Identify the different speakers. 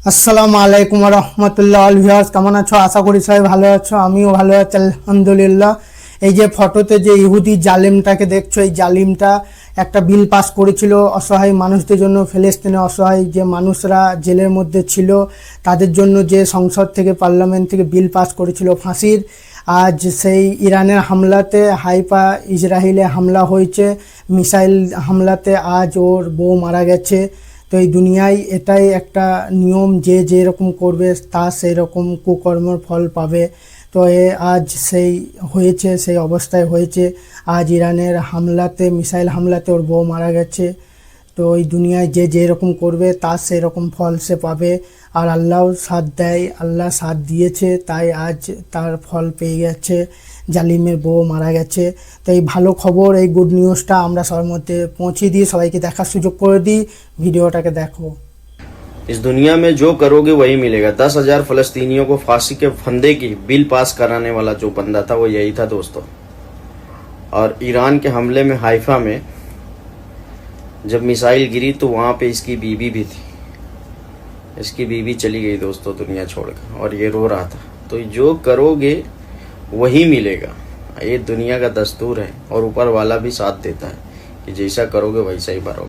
Speaker 1: আসসালামু আলাইকুম রহমতুল্লাহ ভিউয়ার্স, কেমন আছো? আশা করি সবাই ভালো আছো, আমিও ভালো আছি আলহামদুলিল্লাহ। এই যে ফটোতে যে ইহুদি জালিমটাকে দেখছো, এই জালিমটা একটা বিল পাস করেছিল অসহায় মানুষদের জন্য। ফিলিস্তিনে অসহায় যে মানুষরা জেলের মধ্যে ছিল তাদের জন্য, যে সংসদ থেকে পার্লামেন্ট থেকে বিল পাস করেছিল ফাঁসির। আজ সেই ইরানের হামলাতে, হাইফা ইসরায়েলে হামলা হয়েছে, মিসাইল হামলাতে আজ ওর বউ মারা গেছে। তো এই দুনিয়ায় এটাই একটা নিয়ম, যে যেরকম করবে তা সেই রকম কুকর্মের ফল পাবে। তো আজ সেই হয়েছে, সেই অবস্থায় হয়েছে। আজ ইরানের হামলাতে, মিসাইল হামলাতে ওর বউ মারা গেছে। তো এই দুনিয়ায় যে যেরকম করবে তার সেই রকম ফল সে পাবে। আর আল্লাহ সাথ দেয়, আল্লাহ সাথ দিয়েছে, তাই আজ তার ফল পেয়ে গেছে। জালিমের বউ মারা গেছে। তো এই ভালো খবর, এই গুড নিউজটা আমরা সবার মধ্যে পৌঁছে দিই, সবাইকে দেখার সুযোগ করে দিই। ভিডিওটাকে দেখো।
Speaker 2: इस दुनिया में जो करोगे वही मिलेगा। 10,000 फलस्तीनियों को फांसी के फंदे की बिल पास कराने वाला जो बंदा था वो यही था दोस्तों। और ईरान के हमले में हाइफा में जब मिसाइल गिरी तो वहां पे इसकी बीवी भी थी। इसकी बीवी चली गई दोस्तों दुनिया छोड़कर, और ये रो रहा था। तो जो करोगे वही मिलेगा, ये दुनिया का दस्तूर है। और ऊपर वाला भी साथ देता है कि जैसा करोगे वैसा ही भरोगे।